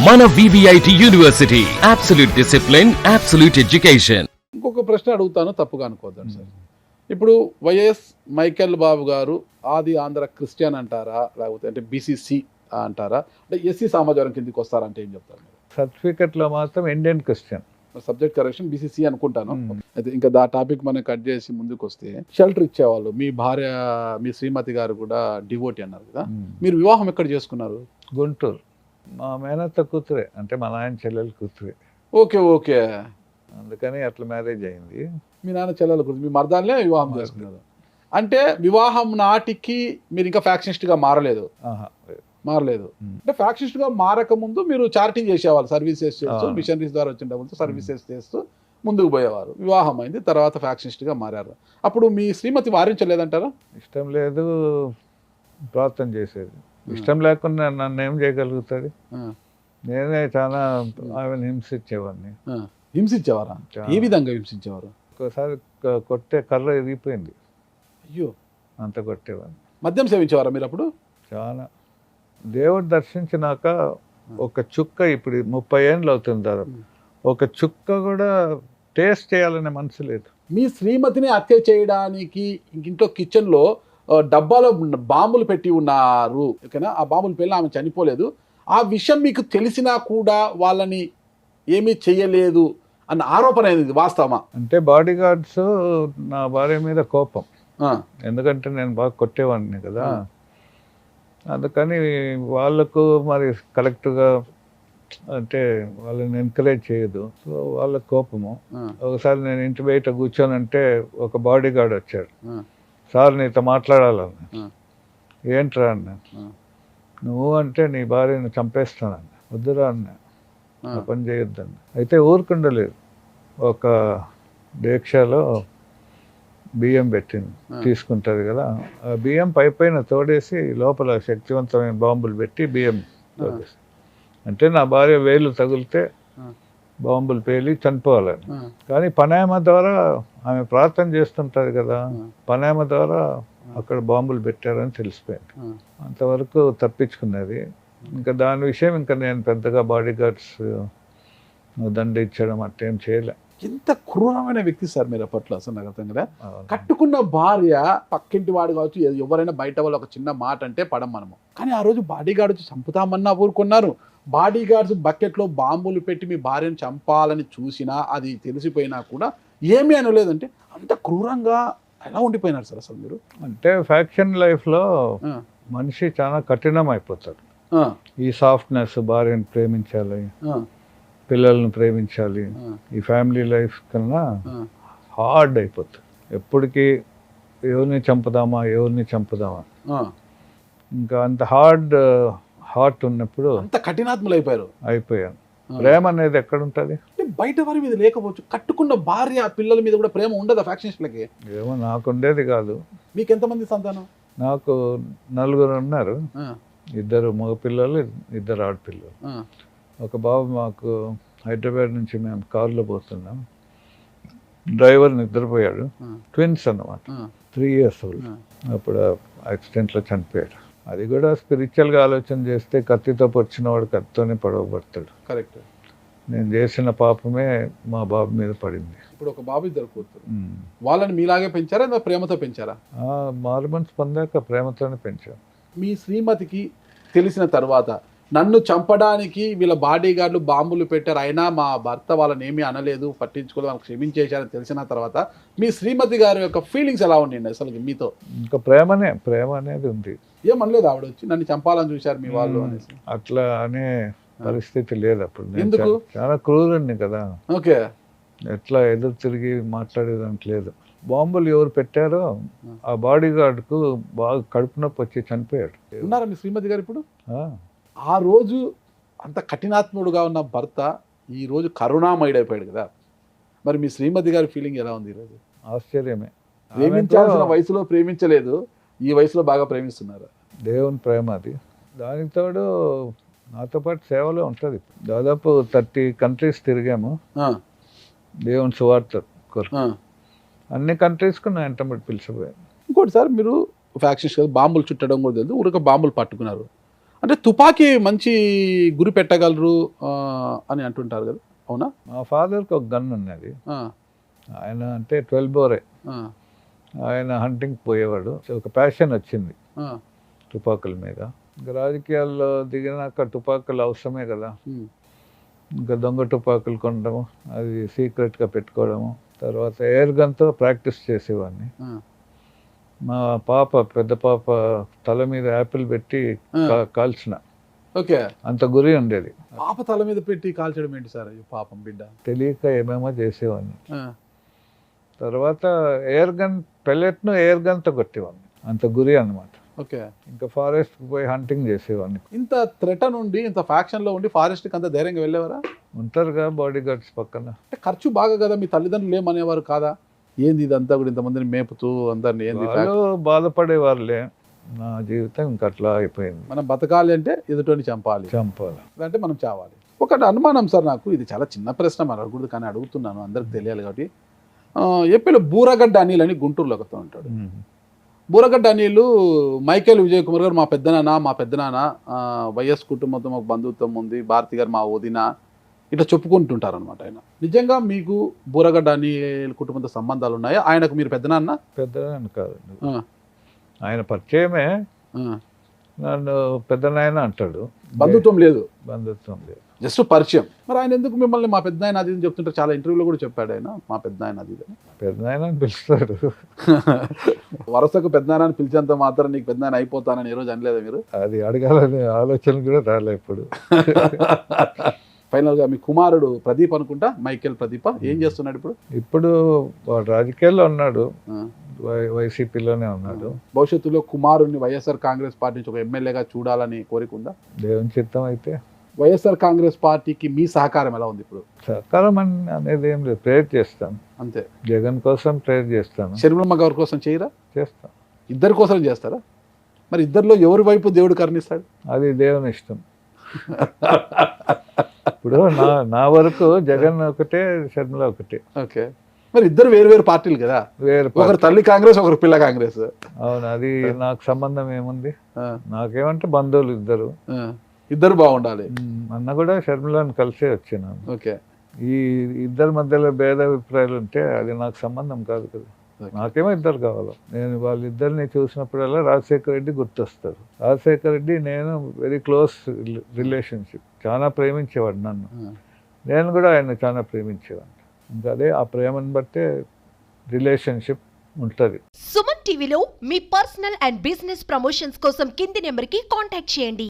మన VVIT university absolute discipline, absolute education. ఇంకొక ప్రశ్న అడుగుతాను, తప్పుగా అనుకోవద్దండి సార్. ఇప్పుడు వైఎస్ మైకేల్ బాబు గారు ఆది ఆంధ్ర క్రిస్టియన్ అంటారా, లేకపోతే అంటే బీసీసీ అంటారా, అంటే ఎస్సీ సమాజం కిందకి వస్తారంటే ఏం చెప్తారు? సర్టిఫికెట్లో మాత్రం Indian Christian. Subject correction BCC అనుకుంటాను. అయితే ఇంకా దా టాపిక్ మనం కట్ చేసి ముందుకు వస్తే, షెల్టర్ ఇచ్చేవాళ్ళు. మీ భార్య, మీ శ్రీమతి గారు కూడా డివోటీ అన్నారు కదా, మీరు వివాహం ఎక్కడ చేసుకున్నారు? గుంటూరు. మా మేనత్త కూతురే, అంటే మా నాయన చెల్లెలు కూతురే. ఓకే ఓకే, అందుకని అట్లా మ్యారేజ్ అయింది. మీ నాన్న చెల్లెల గురించి మీ మర్దాలనే వివాహం చేసుకున్నారు. అంటే వివాహం నాటికి మీరు ఇంకా ఫ్యాక్షనిస్ట్గా మారలేదు? మారలేదు. అంటే ఫ్యాక్షనిస్ట్గా మారక ముందు మీరు చారిటీ చేసేవాళ్ళు, సర్వీసెస్ చేస్తూ, మిషనరీస్ ద్వారా వచ్చిన డబ్బులతో సర్వీసెస్ చేస్తూ ముందుకు పోయేవారు. వివాహం అయింది, తర్వాత ఫ్యాక్షనిస్ట్గా మారారు. అప్పుడు మీ శ్రీమతి వారించలేదంటారా? ఇష్టం లేదు, ప్రార్థన చేసేది. ఇష్టం లేకుండా నన్ను ఏం చేయగలుగుతుంది? నేనే చాలా ఆమెను హింసించేవాడిని. హింసించేవారా? ఏ విధంగా హింసించేవారు? ఒకసారి కొట్టే కర్ర ఎరిగిపోయింది. అయ్యో, అంత కొట్టేవాడిని. మద్యం సేవించేవారా మీరు అప్పుడు? చాలా. దేవుడు దర్శించినాక ఒక చుక్క, ఇప్పుడు 30 ఏళ్ళు అవుతుంది దాదాపు, ఒక చుక్క కూడా టేస్ట్ చేయాలనే మనసు లేదు. మీ శ్రీమతిని హత్య చేయడానికి ఇంట్లో కిచెన్లో డబ్బాలో బాంబులు పెట్టి ఉన్నారు, ఓకేనా? ఆ బాంబులు పెళ్ళి ఆమె చనిపోలేదు. ఆ విషయం మీకు తెలిసినా కూడా వాళ్ళని ఏమీ చెయ్యలేదు అన్న ఆరోపణ అనేది వాస్తవమా? అంటే బాడీ గార్డ్స్ నా భార్య మీద కోపం, ఎందుకంటే నేను బాగా కొట్టేవాడిని కదా. అందుకని వాళ్ళకు మరి కరెక్ట్గా అంటే వాళ్ళని ఎంకరేజ్ చేయదు, సో వాళ్ళ కోపము. ఒకసారి నేను ఇంటి బయట కూర్చోనంటే ఒక బాడీ గార్డ్ వచ్చాడు. సార్ నీతో మాట్లాడాలన్న. ఏంట్రా అన్న? నువ్వు అంటే నీ భార్యను చంపేస్తానన్న. వద్దురా అన్న, ఆ పని చేయొద్దన్న. అయితే ఊరుకుండలేదు. ఒక దీక్షలో బియ్యం పెట్టింది, తీసుకుంటుంది కదా, ఆ బియ్యం పైన తోడేసి లోపల శక్తివంతమైన బాంబులు పెట్టి బియ్యం తోడేసి, అంటే నా భార్య వేలు తగిలితే బాంబులు పేలి చనిపోవాలని. కానీ పనాయమ ద్వారా, ఆమె ప్రార్థన చేస్తుంటుంది కదా, పనాయమ ద్వారా అక్కడ బాంబులు పెట్టారని తెలిసిపోయింది. అంతవరకు తప్పించుకున్నది. ఇంకా దాని విషయం ఇంకా నేను పెద్దగా బాడీ గార్డ్స్ దండించడం అట్టేం చేయలే. ఎంత క్రూరమైన వ్యక్తి సార్ మీరు అప్పట్లో, అసలు నాకు అర్థం కదా. కట్టుకున్న భార్య, పక్కింటి వాడు కావచ్చు, ఎవరైనా బయట వాళ్ళు ఒక చిన్న మాట అంటే పడం మనము. కానీ ఆ రోజు బాడీ గార్డ్ వచ్చి చంపుతామన్నా ఊరుకున్నారు. బాడీ గార్డ్స్ బకెట్లో బాంబులు పెట్టి మీ భార్యను చంపాలని చూసినా, అది తెలిసిపోయినా కూడా ఏమీ అనలేదంటే అంత క్రూరంగా ఎలా ఉండిపోయినారు సార్ అసలు మీరు? అంటే ఫ్యాక్షన్ లైఫ్లో మనిషి చాలా కఠినం అయిపోతాడు. ఈ సాఫ్ట్నెస్, భార్యను ప్రేమించాలి, పిల్లల్ని ప్రేమించాలి, ఈ ఫ్యామిలీ లైఫ్ కన్నా హార్డ్ అయిపోతుంది. ఎప్పటికీ ఎవరిని చంపుదామా, ఎవరిని చంపుదామా, ఇంకా అంత హార్ట్ ఉన్నప్పుడు అంత కఠినాత్ములు అయిపోయాను. ప్రేమ అనేది ఎక్కడ ఉంటుంది? బయట వారి మీద లేకపోవచ్చు, కట్టుకున్న భార్య పిల్లల మీద కూడా ప్రేమ ఉండదా ఫ్యాక్షనిస్ట్లకి? ఏమో, నాకు ఉండేది కాదు. మీకు ఎంతమంది సంతానం? నాకు 4 ఉన్నారు. 2 మగ పిల్లలు, 2 ఆడపిల్లలు. ఒక బాబు మాకు హైదరాబాద్ నుంచి మేము కారులో పోతున్నాం, డ్రైవర్ నిద్రపోయాడు. ట్విన్స్ అన్నమాట, 3 years old. అప్పుడు యాక్సిడెంట్లో చనిపోయాడు. అది కూడా స్పిరిచువల్గా ఆలోచన చేస్తే కత్తితో పొడిచినవాడు కత్తితోనే పడవబడతాడు. కరెక్ట్. నేను చేసిన పాపమే మా బాబు మీద పడింది. ఇప్పుడు ఒక బాబు, 2 కూతురు. వాళ్ళని మీలాగే పెంచారా, ప్రేమతో పెంచారా? మారుమనసు పొందాక ప్రేమతోనే పెంచాను. మీ శ్రీమతికి తెలిసిన తర్వాత, నన్ను చంపడానికి వీళ్ళ బాడీ గార్డులు బాంబులు పెట్టారు, అయినా మా భర్త వాళ్ళని ఏమీ అనలేదు, పట్టించుకోలేదు, వాళ్ళకి క్షమించేశారని తెలిసిన తర్వాత మీ శ్రీమతి గారి యొక్క ఫీలింగ్స్ ఎలా ఉండండి అసలు మీతో? ఇంకా ప్రేమ అనేది ఉంది. ఏమనలేదు ఆవిడ వచ్చి నన్ను చంపాలని చూశారు మీ వాళ్ళు అనేసి? అట్లా అనే పరిస్థితి లేదు అప్పుడు. ఎందుకు? చాలా క్రూరుణ్ణి కదా. ఓకే. ఎట్లా ఎదురు తిరిగి మాట్లాడేదానికి లేదు. బాంబులు ఎవరు పెట్టారో ఆ బాడీ గార్డ్కు బాగా కడుపు నొప్పి వచ్చి చనిపోయాడు. ఉన్నారా మీ శ్రీమతి గారు ఇప్పుడు? ఆ రోజు అంత కఠినాత్ముడుగా ఉన్న భర్త ఈ రోజు కరుణామయుడైపోయాడు కదా, మరి మీ శ్రీమతి గారి ఫీలింగ్ ఎలా ఉంది ఈరోజు? ఆశ్చర్యమే. ప్రేమించాల్సిన వయసులో ప్రేమించలేదు, ఈ వయసులో బాగా ప్రేమిస్తున్నారు. దేవుని ప్రేమ అది. దానికి తోడు నాతో పాటు సేవలో ఉంటుంది. దాదాపు 30 కంట్రీస్ తిరిగాము దేవుని సువార్త కొరకు. అన్ని కంట్రీస్కు నా వెంటబడి పిలిచిపోయాను. ఇంకోటి సార్, మీరు ఫ్యాక్షన్స్ బాంబులు చుట్టడం కూడా తెలియదు, ఊరిక బాంబులు పట్టుకున్నారు. అంటే తుపాకీ మంచి గురి పెట్టగలరు అని అంటుంటారు కదా, అవునా? మా ఫాదర్కి ఒక గన్ ఉన్నది. ఆ, ఆయన అంటే 12 బోరే. ఆ, ఆయన హంటింగ్ పోయేవాడు. ఒక ప్యాషన్ వచ్చింది ఆ, తుపాకుల మీద. ఇంకా రాజకీయాల్లో దిగినాక తుపాకులు అవసరమే కదా. ఉమ్, ఇంకా దొంగ తుపాకులు కొనడము, అది సీక్రెట్గా పెట్టుకోవడము. తర్వాత ఎయిర్ గన్తో ప్రాక్టీస్ చేసేవాడిని. ఆ. మా పాప, పెద్ద పాప తల మీద యాపిల్ పెట్టి కాల్చిన, ఓకే. అంత గురి ఉండేది. పాప తల మీద పెట్టి కాల్చడం ఏంటి సార్? అయ్యో పాపం బిడ్డ. తెలియక ఏమేమో చేసేవాడిని. ఆ, తర్వాత ఎయిర్ గన్ పెల్లెట్ను ఎయిర్ గన్తో కొట్టేవాడిని, అంత గురి అన్నమాట. ఓకే. ఇంకా ఫారెస్ట్కి పోయి హంటింగ్ చేసేవాడిని. ఇంత థ్రెట నుండి, ఇంత ఫ్యాక్షన్లో ఉండి ఫారెస్ట్కి అంత ధైర్యంగా వెళ్ళేవారా? ఉంటారుగా బాడీ గార్డ్స్ పక్కన. అంటే ఖర్చు బాగా కదా, మీ తల్లిదండ్రులు ఏమనేవారు కాదా? ఏంది ఇదంతా కూడా ఇంతమందిని మేపుతూ అందరిని ఏంది? వాళ్ళు బాధపడేవారులే. నా జీవితం ఇంకా అట్లా అయిపోయింది. మనం బతకాలి అంటే ఎదుటోని చంపాలి, అంటే మనం చావాలి. ఒకటి అనుమానం సార్ నాకు, ఇది చాలా చిన్న ప్రశ్న, మరి అడగకూడదు కానీ అడుగుతున్నాను, అందరికి తెలియాలి కాబట్టి. ఏపీలో బూరగడ్డ అనిల్ అని గుంటూరులో ఒకతో ఉంటాడు. బూరగడ్డ అనిల్ మైకేల్ విజయ్ కుమార్ గారు మా పెద్దనాన్న వైఎస్ కుటుంబంతో మాకు బంధుత్వం ఉంది, భారతి గారు మా వదిన, ఇట్లా చెప్పుకుంటుంటారు అనమాట. ఆయన నిజంగా మీకు బూరగడ్డ అనిల్ కుటుంబంతో సంబంధాలు ఉన్నాయా? ఆయనకు మీరు పెద్దనాన్న? పెద్దనాన్న కాదు, ఆయన పరిచయమే. నన్ను పెద్దనాయన అంటాడు. బంధుత్వం లేదు? బంధుత్వం లేదు, జస్ట్ పరిచయం. మరి ఆయన ఎందుకు మిమ్మల్ని మా పెద్దనాయన అది అని చెప్తుంటారు? చాలా ఇంటర్వ్యూలో కూడా చెప్పాడు ఆయన, మా పెద్దనాయన అది అని. పెద్దనాయన అని పిలుస్తాడు. వరుసకు పెద్దనాయన అని పిలిచేంత మాత్రం నీకు పెద్దనాయన అయిపోతానని ఈ రోజు అనలేదా మీరు? అది అడగాలనే ఆలోచన కూడా రాలే ఇప్పుడు. ఫైనల్గా మీ కుమారుడు ప్రదీప్ అనుకుంటా, మైకేల్ ప్రదీప, ఏం చేస్తున్నాడు ఇప్పుడు? ఇప్పుడు వాడు రాజకీయాల్లో ఉన్నాడు, వైసీపీలోనే ఉన్నాడు. భవిష్యత్తులో కుమారుడిని వైఎస్ఆర్ కాంగ్రెస్ పార్టీ నుంచి ఒక ఎమ్మెల్యేగా చూడాలని కోరిక ఉందా? దేవుని చిత్తం అయితే. వైఎస్ఆర్ కాంగ్రెస్ పార్టీకి మీ సహకారం ఎలా ఉంది ఇప్పుడు? సహకారం అనేది ఏం లేదు, ప్రేయర్ చేస్తాను అంతే. జగన్ కోసం ప్రేయర్ చేస్తాను. షర్మిలమ్మ గారి కోసం చేయరా? చేస్తాను. ఇద్దరి కోసం చేస్తారా? మరి ఇద్దరిలో ఎవరి వైపు దేవుడు కరుణిస్తాడు? అది దేవుని ఇష్టం. ఇప్పుడు నా వరకు జగన్ ఒకటే, షర్మిల ఒకటే. ఓకే. మరి ఇద్దరు వేరు వేరు పార్టీలు కదా, ఒకరు తల్లి కాంగ్రెస్, ఒకరు పిల్ల కాంగ్రెస్. అవును, అది నాకు సంబంధం ఏముంది? నాకేమంటే బంధువులు ఇద్దరు బాగుండాలి. అన్న కూడా షర్మిలను కలిసే వచ్చినాను. ఓకే. ఈ ఇద్దరి మధ్యలో భేదాభిప్రాయాలు ఉంటే అది నాకు సంబంధం కాదు కదా. నాకేమో ఇద్దరు కావాలి. నేను వాళ్ళిద్దరిని చూసినప్పుడల్లా రాజశేఖర రెడ్డి గుర్తొస్తారు. రాజశేఖర రెడ్డి నేను వెరీ క్లోజ్ రిలేషన్షిప్, చాలా ప్రేమించేవాడు నన్ను, నేను కూడా ఆయన చాలా ప్రేమించేవాడిని. ఇంకా అదే ఆ ప్రేమను బట్టే రిలేషన్షిప్ ఉంటుంది. సుమన్ టీవీలో మీ పర్సనల్ అండ్ బిజినెస్ ప్రమోషన్స్ కోసం కింది నెంబర్కి కాంటాక్ట్ చేయండి.